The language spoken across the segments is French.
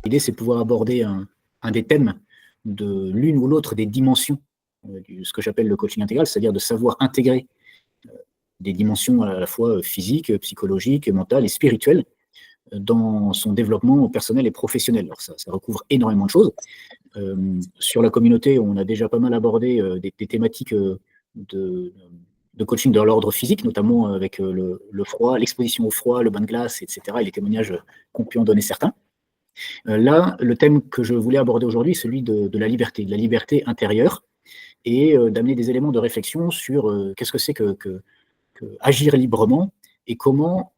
L'idée, c'est de pouvoir aborder un des thèmes de l'une ou l'autre des dimensions de ce que j'appelle le coaching intégral, c'est-à-dire de savoir intégrer des dimensions à la fois physiques, psychologiques, mentales et spirituelles dans son développement personnel et professionnel. Alors ça recouvre énormément de choses. Sur la communauté, on a déjà pas mal abordé des thématiques de coaching de l'ordre physique, notamment avec le froid, l'exposition au froid, le bain de glace, etc., et les témoignages qu'ont pu en donner certains. Là, le thème que je voulais aborder aujourd'hui, c'est celui de la liberté intérieure, et d'amener des éléments de réflexion sur qu'est-ce que c'est que agir librement, et comment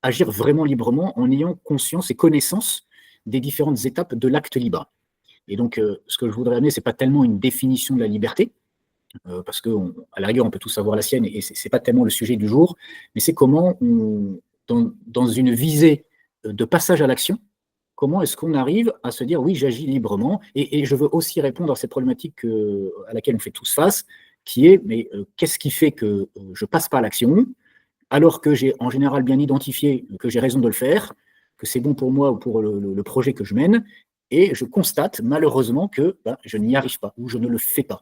agir vraiment librement en ayant conscience et connaissance des différentes étapes de l'acte libre. Et donc, ce que je voudrais amener, ce n'est pas tellement une définition de la liberté, parce qu'à la rigueur, on peut tous avoir la sienne, et ce n'est pas tellement le sujet du jour, mais c'est comment, dans une visée de passage à l'action, comment est-ce qu'on arrive à se dire, oui, j'agis librement, et je veux aussi répondre à cette problématique à laquelle on fait tous face, qui est, mais qu'est-ce qui fait que je ne passe pas à l'action, alors que j'ai en général bien identifié que j'ai raison de le faire, que c'est bon pour moi ou pour le projet que je mène, et je constate malheureusement que je n'y arrive pas, ou je ne le fais pas.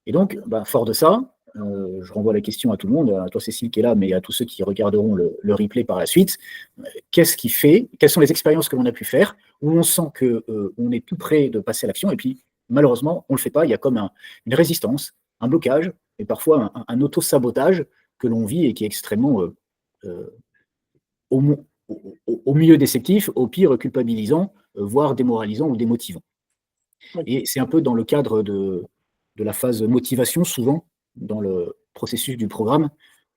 Et donc, fort de ça, je renvoie la question à tout le monde, à toi Cécile qui est là, mais à tous ceux qui regarderont le replay par la suite. Qu'est-ce qui fait, quelles sont les expériences que l'on a pu faire, où on sent qu'on est tout près de passer à l'action, et puis malheureusement, on ne le fait pas, il y a comme une résistance, un blocage, et parfois un auto-sabotage que l'on vit et qui est extrêmement, au mieux déceptif, au pire culpabilisant, voire démoralisant ou démotivant. Et c'est un peu dans le cadre de la phase motivation, souvent, dans le processus du programme,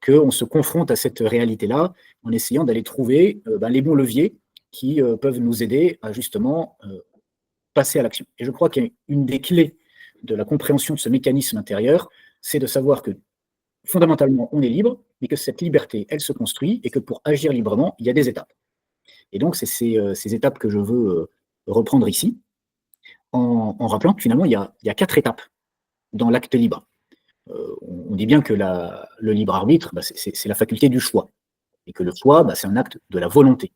qu'on se confronte à cette réalité-là, en essayant d'aller trouver les bons leviers qui peuvent nous aider à justement passer à l'action. Et je crois qu'une des clés de la compréhension de ce mécanisme intérieur, c'est de savoir que fondamentalement, on est libre, mais que cette liberté, elle se construit, et que pour agir librement, il y a des étapes. Et donc, c'est ces étapes que je veux reprendre ici, en rappelant que finalement, il y a 4 étapes dans l'acte libre. On dit bien que le libre arbitre, c'est la faculté du choix, et que le choix, c'est un acte de la volonté.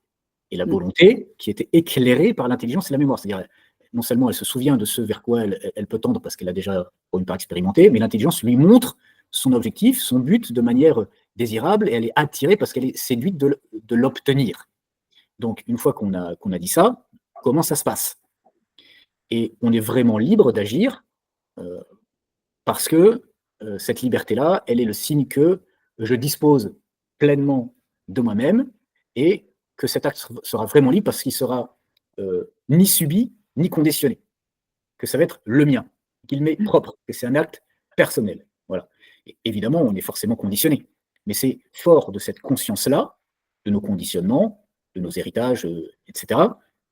Et la volonté qui était éclairée par l'intelligence et la mémoire, c'est-à-dire non seulement elle se souvient de ce vers quoi elle peut tendre parce qu'elle a déjà pour une part expérimenté, mais l'intelligence lui montre son objectif, son but de manière désirable, et elle est attirée parce qu'elle est séduite de l'obtenir. Donc, une fois qu'on a dit ça, comment ça se passe? Et on est vraiment libre d'agir parce que cette liberté-là, elle est le signe que je dispose pleinement de moi-même, et que cet acte sera vraiment libre parce qu'il sera ni subi, ni conditionné, que ça va être le mien, qu'il m'est propre, que c'est un acte personnel. Voilà. Et évidemment, on est forcément conditionné, mais c'est fort de cette conscience-là, de nos conditionnements, de nos héritages, etc.,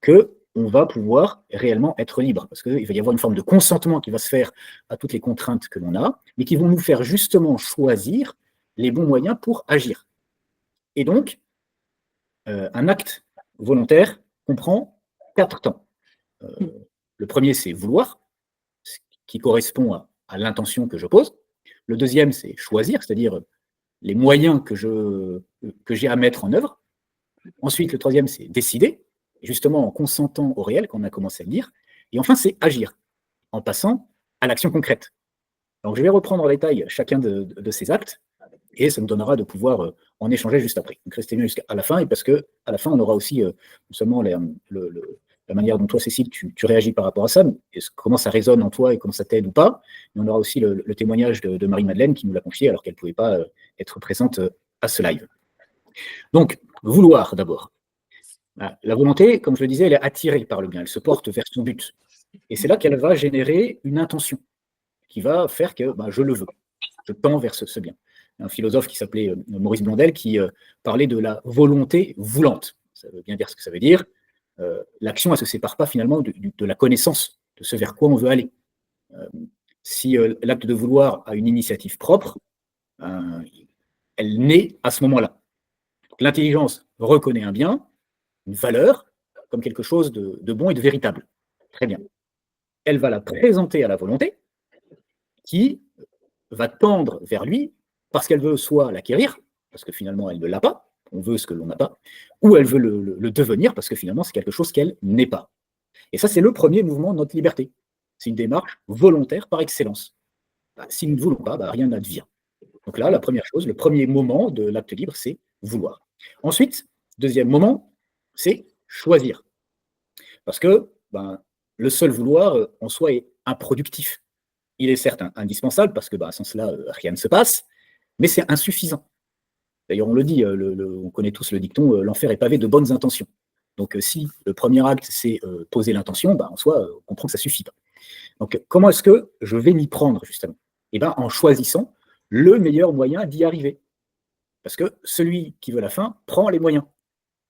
qu'on va pouvoir réellement être libre, parce qu'il va y avoir une forme de consentement qui va se faire à toutes les contraintes que l'on a, mais qui vont nous faire justement choisir les bons moyens pour agir. Et donc, un acte volontaire comprend 4 temps. Le premier, c'est vouloir, qui correspond à l'intention que je pose. Le deuxième, c'est choisir, c'est-à-dire les moyens que j'ai à mettre en œuvre. Ensuite, le troisième, c'est décider, justement en consentant au réel, qu'on a commencé à le dire. Et enfin, c'est agir, en passant à l'action concrète. Donc, je vais reprendre en détail chacun de ces actes, et ça me donnera de pouvoir en échanger juste après. Donc, restez bien jusqu'à la fin, et parce qu'à la fin, on aura aussi non seulement la manière dont toi, Cécile, tu réagis par rapport à ça, comment ça résonne en toi et comment ça t'aide ou pas, mais on aura aussi le témoignage de Marie-Madeleine qui nous l'a confié alors qu'elle ne pouvait pas être présente à ce live. Donc, vouloir d'abord. La volonté, comme je le disais, elle est attirée par le bien, elle se porte vers son but. Et c'est là qu'elle va générer une intention qui va faire que je le veux, je tends vers ce bien. Un philosophe qui s'appelait Maurice Blondel qui parlait de la volonté voulante. Ça veut bien dire ce que ça veut dire. L'action, elle ne se sépare pas finalement de la connaissance de ce vers quoi on veut aller. Si l'acte de vouloir a une initiative propre, elle naît à ce moment-là. L'intelligence reconnaît un bien, une valeur, comme quelque chose de bon et de véritable. Très bien. Elle va la présenter à la volonté, qui va tendre vers lui, parce qu'elle veut soit l'acquérir, parce que finalement elle ne l'a pas, on veut ce que l'on n'a pas, ou elle veut le devenir, parce que finalement, c'est quelque chose qu'elle n'est pas. Et ça, c'est le premier mouvement de notre liberté. C'est une démarche volontaire par excellence. Si nous ne voulons pas, rien n'advient. Donc là, la première chose, le premier moment de l'acte libre, c'est vouloir. Ensuite, deuxième moment, c'est choisir. Parce que le seul vouloir, en soi, est improductif. Il est certes indispensable, parce que sans cela, rien ne se passe, mais c'est insuffisant. D'ailleurs, on le dit, on connaît tous le dicton, l'enfer est pavé de bonnes intentions. Donc si le premier acte, c'est poser l'intention, en soi, on comprend que ça ne suffit pas. Donc comment est-ce que je vais m'y prendre, justement? En choisissant le meilleur moyen d'y arriver. Parce que celui qui veut la fin prend les moyens.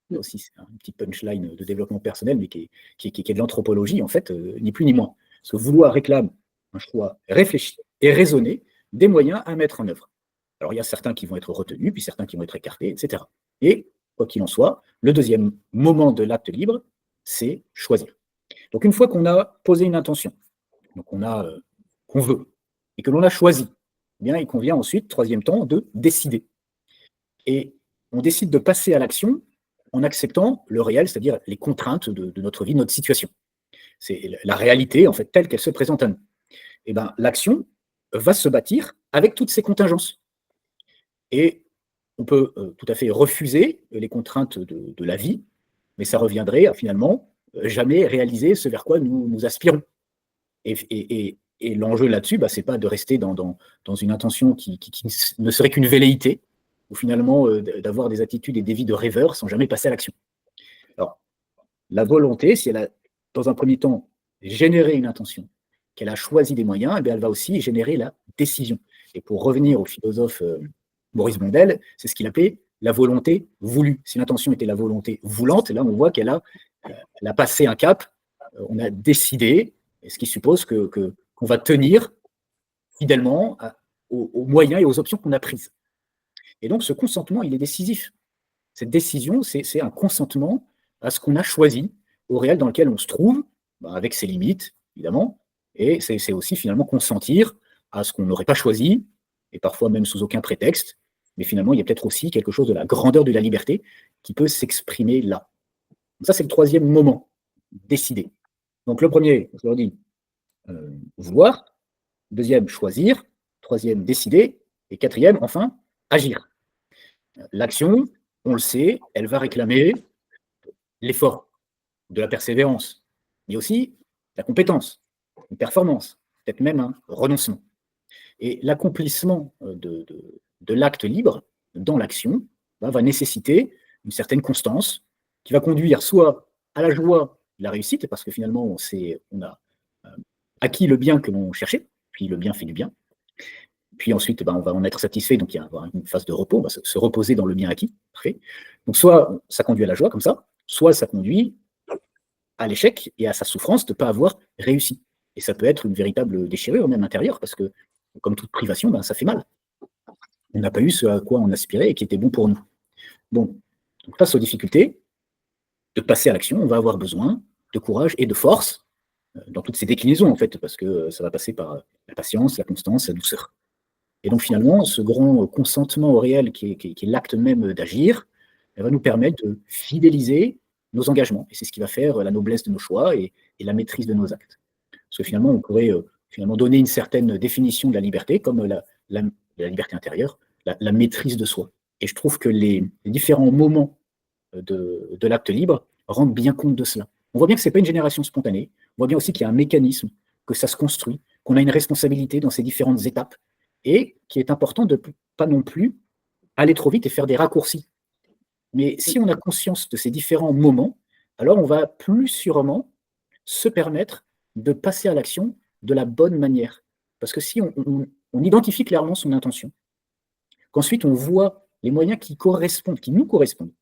Là aussi, c'est un petit punchline de développement personnel, mais qui est de l'anthropologie, en fait, ni plus ni moins. Parce que vouloir réclame un choix réfléchi et raisonné des moyens à mettre en œuvre. Alors, il y a certains qui vont être retenus, puis certains qui vont être écartés, etc. Et, quoi qu'il en soit, le deuxième moment de l'acte libre, c'est choisir. Donc, une fois qu'on a posé une intention, donc qu'on veut, et que l'on a choisi, il convient ensuite, troisième temps, de décider. Et on décide de passer à l'action en acceptant le réel, c'est-à-dire les contraintes de notre vie, de notre situation. C'est la réalité, en fait, telle qu'elle se présente à nous. L'action va se bâtir avec toutes ces contingences. Et on peut tout à fait refuser les contraintes de la vie, mais ça reviendrait à finalement jamais réaliser ce vers quoi nous aspirons. Et l'enjeu là-dessus, ce n'est pas de rester dans une intention qui ne serait qu'une velléité, ou finalement d'avoir des attitudes et des vies de rêveurs sans jamais passer à l'action. Alors, la volonté, si elle a, dans un premier temps, généré une intention, qu'elle a choisi des moyens, elle va aussi générer la décision. Et pour revenir au philosophe Maurice Blondel, c'est ce qu'il appelait la volonté voulue. Si l'intention était la volonté voulante, là on voit qu'elle a passé un cap, on a décidé, ce qui suppose qu'on va tenir fidèlement aux moyens et aux options qu'on a prises. Et donc ce consentement, il est décisif. Cette décision, c'est un consentement à ce qu'on a choisi, au réel dans lequel on se trouve, avec ses limites, évidemment, et c'est aussi finalement consentir à ce qu'on n'aurait pas choisi, et parfois même sous aucun prétexte, mais finalement, il y a peut-être aussi quelque chose de la grandeur de la liberté qui peut s'exprimer là. Donc ça, c'est le troisième moment, décider. Donc le premier, je leur dis, vouloir, deuxième, choisir, troisième, décider, et quatrième, enfin, agir. L'action, on le sait, elle va réclamer l'effort, de la persévérance, mais aussi la compétence, une performance, peut-être même un renoncement. Et l'accomplissement de l'acte libre dans l'action va nécessiter une certaine constance qui va conduire soit à la joie de la réussite, parce que finalement on a acquis le bien que l'on cherchait, puis le bien fait du bien. Puis ensuite, on va en être satisfait, donc il y a une phase de repos, on va se reposer dans le bien acquis. Parfait. Donc soit ça conduit à la joie comme ça, soit ça conduit à l'échec et à sa souffrance de ne pas avoir réussi. Et ça peut être une véritable déchirure même intérieure, parce que comme toute privation, ça fait mal. On n'a pas eu ce à quoi on aspirait et qui était bon pour nous. Bon, donc face aux difficultés, de passer à l'action, on va avoir besoin de courage et de force dans toutes ces déclinaisons, en fait, parce que ça va passer par la patience, la constance, la douceur. Et donc finalement, ce grand consentement au réel qui est l'acte même d'agir, elle va nous permettre de fidéliser nos engagements. Et c'est ce qui va faire la noblesse de nos choix et la maîtrise de nos actes. Parce que finalement, on pourrait finalement donner une certaine définition de la liberté, comme la liberté intérieure, la maîtrise de soi. Et je trouve que les différents moments de l'acte libre rendent bien compte de cela. On voit bien que ce n'est pas une génération spontanée, on voit bien aussi qu'il y a un mécanisme, que ça se construit, qu'on a une responsabilité dans ces différentes étapes, et qu'il est important de ne pas non plus aller trop vite et faire des raccourcis. Mais si on a conscience de ces différents moments, alors on va plus sûrement se permettre de passer à l'action de la bonne manière. Parce que si on identifie clairement son intention, qu'ensuite on voit les moyens qui nous correspondent,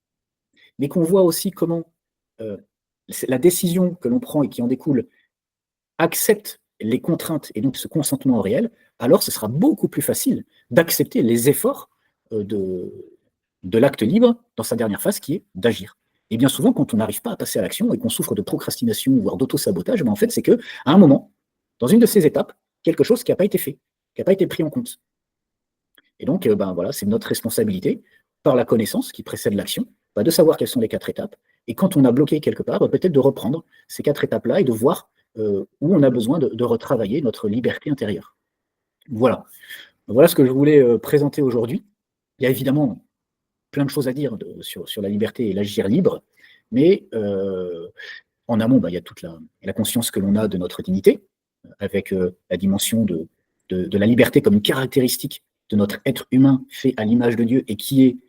mais qu'on voit aussi comment la décision que l'on prend et qui en découle accepte les contraintes et donc ce consentement au réel, alors ce sera beaucoup plus facile d'accepter les efforts de l'acte libre dans sa dernière phase qui est d'agir. Et bien souvent, quand on n'arrive pas à passer à l'action et qu'on souffre de procrastination, voire d'auto-sabotage, en fait, c'est qu'à un moment, dans une de ces étapes, quelque chose qui n'a pas été fait, qui n'a pas été pris en compte. Et donc, voilà, c'est notre responsabilité par la connaissance qui précède l'action, de savoir quelles sont les 4 étapes, et quand on a bloqué quelque part, peut-être de reprendre ces 4 étapes-là et de voir où on a besoin de retravailler notre liberté intérieure. Voilà. Voilà ce que je voulais présenter aujourd'hui. Il y a évidemment plein de choses à dire sur la liberté et l'agir libre, mais en amont, il y a toute la conscience que l'on a de notre dignité, avec la dimension de la liberté comme une caractéristique de notre être humain fait à l'image de Dieu et qui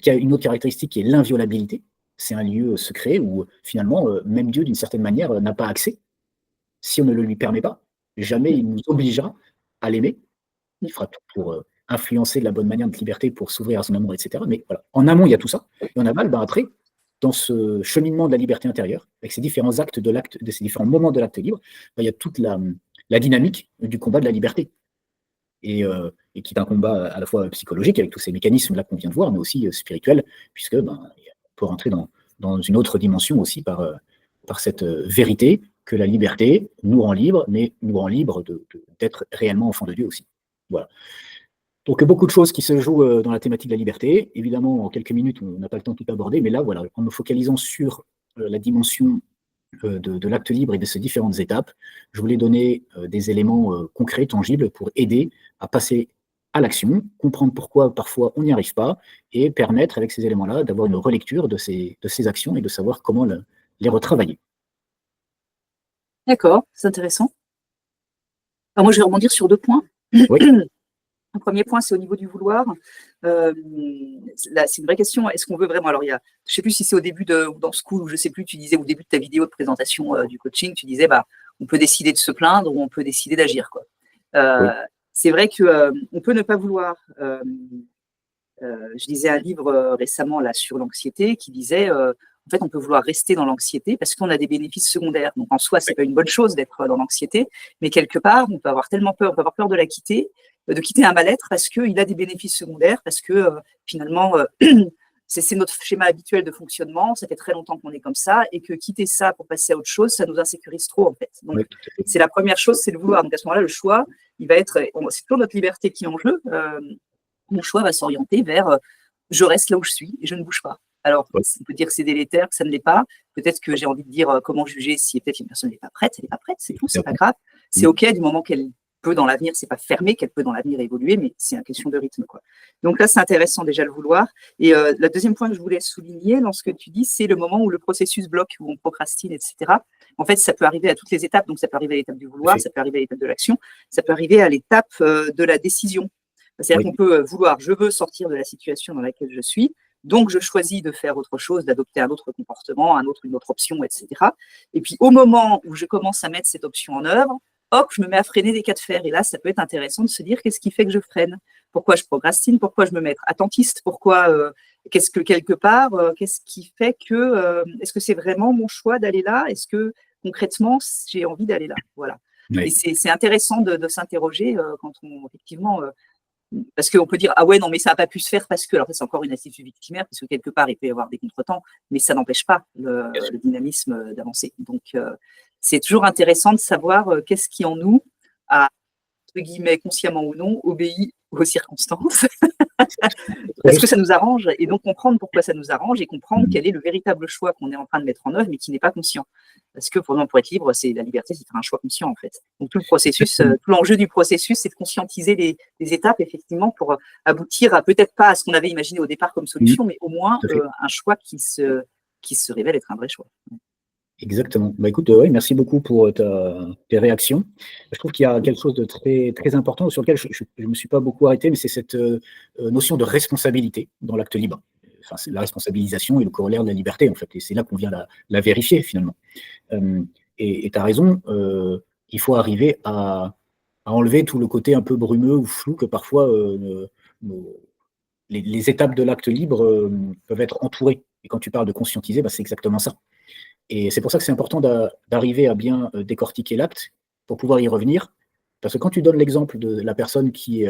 a une autre caractéristique qui est l'inviolabilité. C'est un lieu secret où finalement, même Dieu, d'une certaine manière, n'a pas accès. Si on ne le lui permet pas, jamais il nous obligera à l'aimer. Il fera tout pour influencer de la bonne manière notre liberté pour s'ouvrir à son amour, etc. Mais voilà, en amont, il y a tout ça. Et en aval, après, dans ce cheminement de la liberté intérieure, avec ces différents actes de ces différents moments de l'acte libre, il y a toute la dynamique du combat de la liberté. Et qui est un combat à la fois psychologique, avec tous ces mécanismes-là qu'on vient de voir, mais aussi spirituel, puisque on peut rentrer dans une autre dimension aussi par cette vérité que la liberté nous rend libres, mais nous rend libres d'être réellement enfants de Dieu aussi. Voilà. Donc beaucoup de choses qui se jouent dans la thématique de la liberté. Évidemment, en quelques minutes, on n'a pas le temps de tout aborder, mais là, voilà, en me focalisant sur la dimension de l'acte libre et de ses différentes étapes, je voulais donner des éléments concrets, tangibles, pour aider à passer à l'action, comprendre pourquoi parfois on n'y arrive pas, et permettre avec ces éléments-là d'avoir une relecture de ces actions et de savoir comment les retravailler. D'accord, c'est intéressant. Alors moi, je vais rebondir sur 2 points. Oui. Un premier point, c'est au niveau du vouloir. Là, c'est une vraie question. Est-ce qu'on veut vraiment? Alors, je ne sais plus si c'est au début dans School, ou je ne sais plus, tu disais au début de ta vidéo de présentation du coaching, tu disais, on peut décider de se plaindre ou on peut décider d'agir, quoi. Oui. C'est vrai qu'on peut ne pas vouloir. Je lisais un livre récemment là, sur l'anxiété qui disait, en fait, on peut vouloir rester dans l'anxiété parce qu'on a des bénéfices secondaires. Donc, en soi, ce n'est pas une bonne chose d'être dans l'anxiété, mais quelque part, on peut avoir tellement peur, on peut avoir peur de la quitter, de quitter un mal-être parce qu'il a des bénéfices secondaires, parce que finalement, c'est notre schéma habituel de fonctionnement, ça fait très longtemps qu'on est comme ça, et que quitter ça pour passer à autre chose, ça nous insécurise trop, en fait. Donc, oui, c'est la première chose, c'est le vouloir. Donc, à ce moment-là, le choix, il va être, c'est toujours notre liberté qui est en jeu. Mon choix va s'orienter vers je reste là où je suis et je ne bouge pas. Alors, on peut dire que c'est délétère, que ça ne l'est pas. Peut-être que j'ai envie de dire comment juger si peut-être une personne n'est pas prête, elle n'est pas prête, c'est tout, c'est pas grave. C'est OK du moment qu'elle peut dans l'avenir, c'est pas fermé, qu'elle peut dans l'avenir évoluer, mais c'est une question de rythme, quoi. Donc là, c'est intéressant déjà le vouloir. Et le deuxième point que je voulais souligner dans ce que tu dis, c'est le moment où le processus bloque, où on procrastine, etc. En fait, ça peut arriver à toutes les étapes. Donc, ça peut arriver à l'étape du vouloir, ça peut arriver à l'étape de l'action, ça peut arriver à l'étape de la décision. C'est-à-dire qu'on peut vouloir, je veux sortir de la situation dans laquelle je suis, donc je choisis de faire autre chose, d'adopter un autre comportement, une autre option, etc. Et puis au moment où je commence à mettre cette option en œuvre, hop, je me mets à freiner des cas de fer. Et là, ça peut être intéressant de se dire qu'est-ce qui fait que je freine? Pourquoi je procrastine? Pourquoi je me mets attentiste? Pourquoi qu'est-ce que quelque part, qu'est-ce qui fait que est-ce que c'est vraiment mon choix d'aller là? Est-ce que concrètement, j'ai envie d'aller là? Voilà. Oui. Et c'est intéressant de s'interroger quand on effectivement parce qu'on peut dire, ah ouais, non, mais ça n'a pas pu se faire parce que, alors c'est encore une attitude victimaire, parce que quelque part, il peut y avoir des contretemps, mais ça n'empêche pas le dynamisme d'avancer. Donc, c'est toujours intéressant de savoir qu'est-ce qui en nous a, entre guillemets, consciemment ou non, obéi aux circonstances, parce que ça nous arrange, et donc comprendre pourquoi ça nous arrange, et comprendre quel est le véritable choix qu'on est en train de mettre en œuvre, mais qui n'est pas conscient. Parce que pour être libre, c'est la liberté, c'est faire un choix conscient, en fait. Donc tout le processus, tout l'enjeu du processus, c'est de conscientiser les étapes, effectivement, pour aboutir à peut-être pas à ce qu'on avait imaginé au départ comme solution, mais au moins un choix qui se révèle être un vrai choix. Exactement. Écoute, oui, merci beaucoup pour tes réactions. Je trouve qu'il y a quelque chose de très, très important sur lequel je ne me suis pas beaucoup arrêté, mais c'est cette notion de responsabilité dans l'acte libre. Enfin, c'est la responsabilisation et le corollaire de la liberté, en fait. Et c'est là qu'on vient la vérifier, finalement. Et tu as raison, il faut arriver à enlever tout le côté un peu brumeux ou flou que parfois les étapes de l'acte libre peuvent être entourées. Et quand tu parles de conscientiser, c'est exactement ça. Et c'est pour ça que c'est important d'arriver à bien décortiquer l'acte pour pouvoir y revenir. Parce que quand tu donnes l'exemple de la personne qui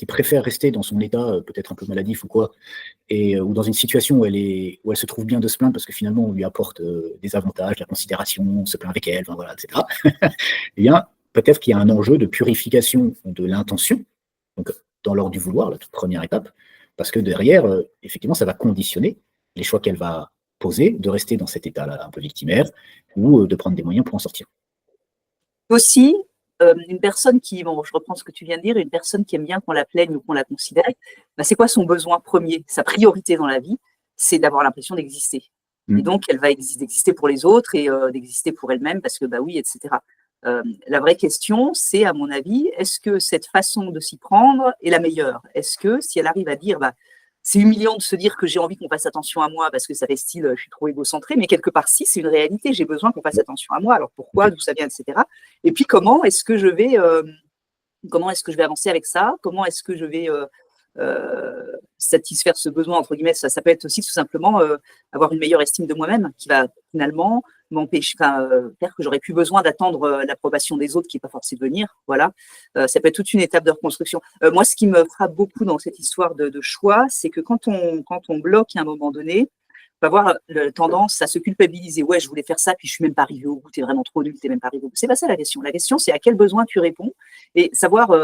préfère rester dans son état, peut-être un peu maladif ou quoi, ou dans une situation où elle se trouve bien de se plaindre parce que finalement on lui apporte des avantages, de la considération, on se plaint avec elle, voilà, etc. Eh bien, peut-être qu'il y a un enjeu de purification de l'intention, donc dans l'ordre du vouloir, la toute première étape, Parce que derrière, effectivement, ça va conditionner les choix qu'elle va poser, de rester dans cet état-là un peu victimaire, ou de prendre des moyens pour en sortir. Aussi, une personne qui, bon, je reprends ce que tu viens de dire, une personne qui aime bien qu'on la plaigne ou qu'on la considère, bah, c'est quoi son besoin premier? Sa priorité dans la vie, c'est d'avoir l'impression d'exister. Et donc, elle va exister pour les autres et d'exister pour elle-même parce que, bah oui, etc. La vraie question, c'est, à mon avis, est-ce que cette façon de s'y prendre est la meilleure? Est-ce que si elle arrive à dire, bah, c'est humiliant de se dire que j'ai envie qu'on fasse attention à moi parce que ça fait style, je suis trop égocentré, mais quelque part, si, c'est une réalité, j'ai besoin qu'on fasse attention à moi, alors pourquoi, d'où ça vient, etc. Et puis, comment est-ce que je vais avancer avec ça? Comment est-ce que je vais satisfaire ce besoin, entre guillemets? Ça peut être aussi tout simplement avoir une meilleure estime de moi-même qui va finalement m'empêcher, faire que j'aurais plus besoin d'attendre l'approbation des autres qui n'est pas forcée de venir. Voilà. Ça peut être toute une étape de reconstruction. Moi, ce qui me frappe beaucoup dans cette histoire de choix, c'est que quand on bloque à un moment donné, on va avoir tendance à se culpabiliser. Ouais, je voulais faire ça, puis je suis même pas arrivé au bout, t'es vraiment trop nul, t'es même pas arrivé au bout. C'est pas ça la question. La question, c'est à quel besoin tu réponds et savoir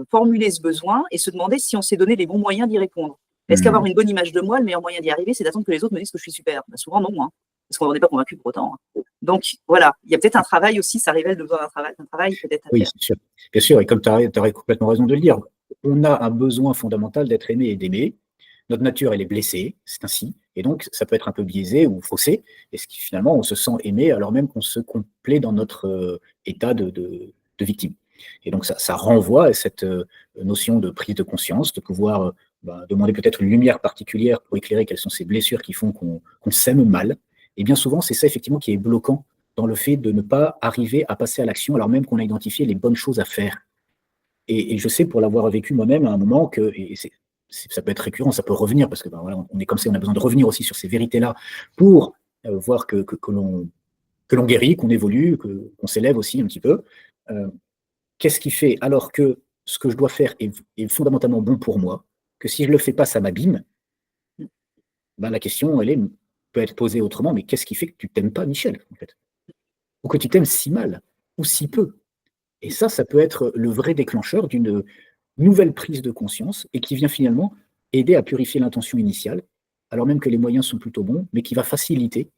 formuler ce besoin et se demander si on s'est donné les bons moyens d'y répondre. Est-ce qu'avoir une bonne image de moi, le meilleur moyen d'y arriver, c'est d'attendre que les autres me disent que je suis super? Bah, souvent, non, hein, parce qu'on n'en est pas convaincu pour autant. Hein. Donc, voilà, il y a peut-être un travail aussi, ça révèle le besoin d'un travail peut-être à Oui, faire. c'est sûr. Bien sûr, et comme tu as complètement raison de le dire, on a un besoin fondamental d'être aimé et d'aimer. Notre nature, elle est blessée, c'est ainsi. Et donc, ça peut être un peu biaisé ou faussé. Et ce qui, finalement, on se sent aimé alors même qu'on se complaît dans notre état de victime. Et donc, ça renvoie à cette notion de prise de conscience, de pouvoir demander peut-être une lumière particulière pour éclairer quelles sont ces blessures qui font qu'on s'aime mal. Et bien souvent, c'est ça, effectivement, qui est bloquant dans le fait de ne pas arriver à passer à l'action alors même qu'on a identifié les bonnes choses à faire. Et je sais, pour l'avoir vécu moi-même à un moment, que ça peut être récurrent, ça peut revenir, parce que voilà, on est comme ça, on a besoin de revenir aussi sur ces vérités-là pour voir que l'on guérit, qu'on évolue, qu'on s'élève aussi un petit peu. Qu'est-ce qui fait, alors que ce que je dois faire est fondamentalement bon pour moi, que si je ne le fais pas, ça m'abîme? La question, peut être posée autrement, mais qu'est-ce qui fait que tu t'aimes pas Michel, en fait? Ou que tu t'aimes si mal, ou si peu? Et ça peut être le vrai déclencheur d'une nouvelle prise de conscience et qui vient finalement aider à purifier l'intention initiale, alors même que les moyens sont plutôt bons, mais qui va faciliter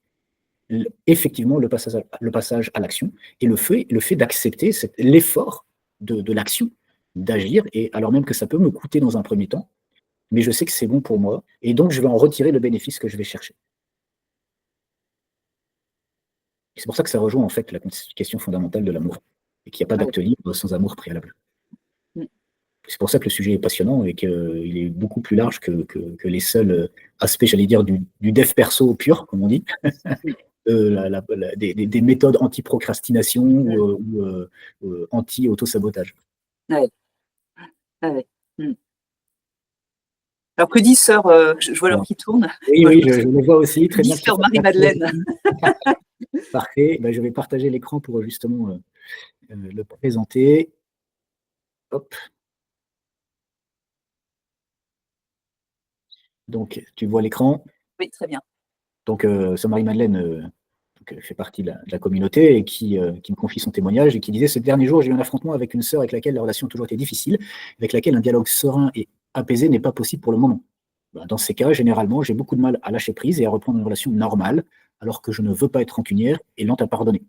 effectivement le passage à l'action et le fait d'accepter l'effort de l'action, d'agir, et alors même que ça peut me coûter dans un premier temps, mais je sais que c'est bon pour moi, et donc je vais en retirer le bénéfice que je vais chercher. C'est pour ça que ça rejoint en fait la question fondamentale de l'amour, et qu'il n'y a pas Ouais. d'acte libre sans amour préalable. Mm. C'est pour ça que le sujet est passionnant et qu'il est beaucoup plus large que les seuls aspects, j'allais dire, du dev perso pur, comme on dit, des méthodes anti-procrastination ou anti-auto-sabotage. Ouais. Ouais. Mm. Alors que dit sœur, je vois l'heure Bon. qui tourne. Oui, Moi, oui, je le vois aussi. que Très dit bien que tu sœur fasses ça. Marie-Madeleine? Parfait. Je vais partager l'écran pour justement le présenter. Hop. Donc, tu vois l'écran. Oui, très bien. Donc, sœur Marie-Madeleine fait partie de la communauté et qui me confie son témoignage et qui disait: ce dernier jour, j'ai eu un affrontement avec une sœur avec laquelle la relation a toujours été difficile, avec laquelle un dialogue serein et apaisé n'est pas possible pour le moment. Dans ces cas, généralement, j'ai beaucoup de mal à lâcher prise et à reprendre une relation normale, alors que je ne veux pas être rancunière et lente à pardonner.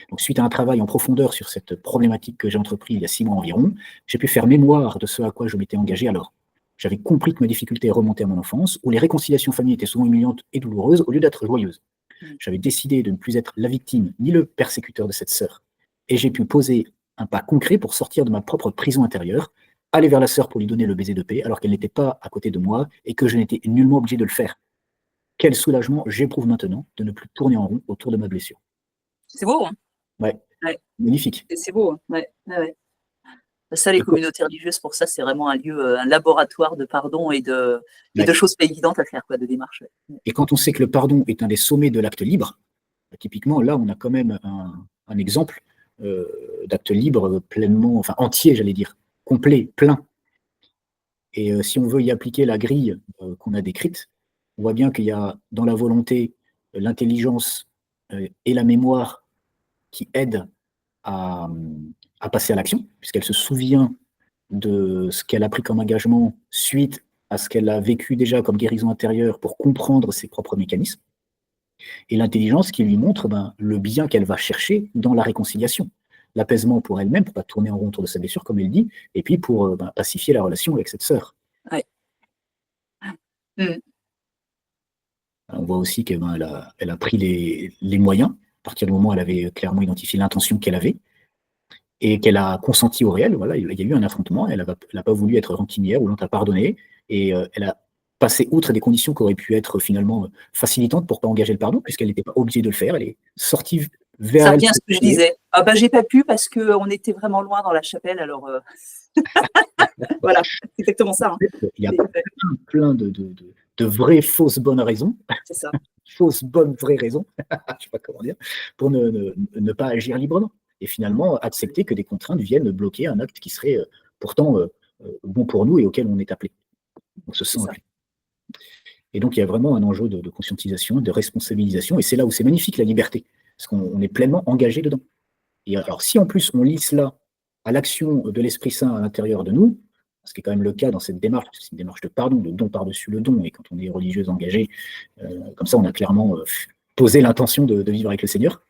Donc, suite à un travail en profondeur sur cette problématique que j'ai entrepris il y a 6 mois environ, j'ai pu faire mémoire de ce à quoi je m'étais engagé alors. J'avais compris que mes difficultés remontaient à mon enfance, où les réconciliations familiales étaient souvent humiliantes et douloureuses au lieu d'être joyeuses. J'avais décidé de ne plus être la victime ni le persécuteur de cette sœur. Et j'ai pu poser un pas concret pour sortir de ma propre prison intérieure, aller vers la sœur pour lui donner le baiser de paix alors qu'elle n'était pas à côté de moi et que je n'étais nullement obligé de le faire. Quel soulagement j'éprouve maintenant de ne plus tourner en rond autour de ma blessure. C'est beau, hein? Ouais, Ouais. magnifique. C'est beau, hein? Ouais. Ouais. Ça, les communautés religieuses, pour ça, c'est vraiment un lieu, un laboratoire de pardon et de choses pas évidentes à faire, quoi, de démarches. Ouais. Et quand on sait que le pardon est un des sommets de l'acte libre, typiquement, là, on a quand même un exemple d'acte libre pleinement, enfin entier, j'allais dire, complet, plein. Et si on veut y appliquer la grille qu'on a décrite, on voit bien qu'il y a dans la volonté l'intelligence et la mémoire qui aident à, à passer à l'action, puisqu'elle se souvient de ce qu'elle a pris comme engagement suite à ce qu'elle a vécu déjà comme guérison intérieure pour comprendre ses propres mécanismes, et l'intelligence qui lui montre le bien qu'elle va chercher dans la réconciliation. L'apaisement pour elle-même, pour ne pas tourner en rond autour de sa blessure, comme elle dit, et puis pour pacifier la relation avec cette sœur. Ouais. On voit aussi qu'elle elle a pris les moyens, à partir du moment où elle avait clairement identifié l'intention qu'elle avait, et qu'elle a consenti au réel. Voilà, il y a eu un affrontement, elle n'a pas voulu être rancunière ou l'on t'a pardonné, et elle a passé outre des conditions qui auraient pu être finalement facilitantes pour ne pas engager le pardon, puisqu'elle n'était pas obligée de le faire, elle est sortie vers ça elle. revient à ce que je disais. Ah j'ai pas pu parce qu'on était vraiment loin dans la chapelle, alors voilà, c'est exactement ça. Hein. Il y a plein de vraies fausses bonnes raisons. C'est ça. Fausses bonnes vraies raisons, je ne sais pas comment dire, pour ne pas agir librement. Et finalement, accepter que des contraintes viennent bloquer un acte qui serait pourtant bon pour nous et auquel on est appelé. On se sent appelé. Et donc, il y a vraiment un enjeu de conscientisation, de responsabilisation, et c'est là où c'est magnifique, la liberté, parce qu'on est pleinement engagé dedans. Et alors, si en plus on lie cela à l'action de l'Esprit Saint à l'intérieur de nous, ce qui est quand même le cas dans cette démarche, parce que c'est une démarche de pardon, de don par-dessus le don, et quand on est religieuse engagée, comme ça, on a clairement posé l'intention de vivre avec le Seigneur.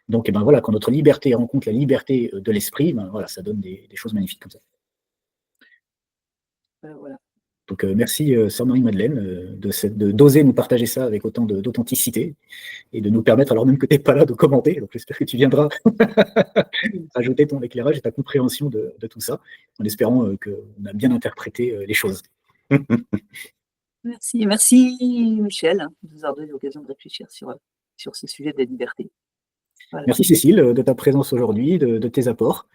Donc, voilà, quand notre liberté rencontre la liberté de l'Esprit, voilà, ça donne des choses magnifiques comme ça. Voilà. Donc, merci, sœur Marie-Madeleine, d'oser nous partager ça avec autant d'authenticité et de nous permettre, alors même que tu n'es pas là, de commenter. Donc, j'espère que tu viendras ajouter ton éclairage et ta compréhension de tout ça, en espérant qu'on a bien interprété les choses. Merci Michel, de nous avoir donné l'occasion de réfléchir sur ce sujet de la liberté. Voilà. Merci Cécile de ta présence aujourd'hui, de tes apports,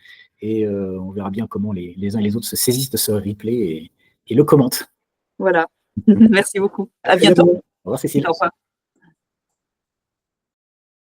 et on verra bien comment les uns et les autres se saisissent de ce replay et le commentent. Voilà, merci beaucoup. À bientôt. Au revoir Cécile. Au revoir.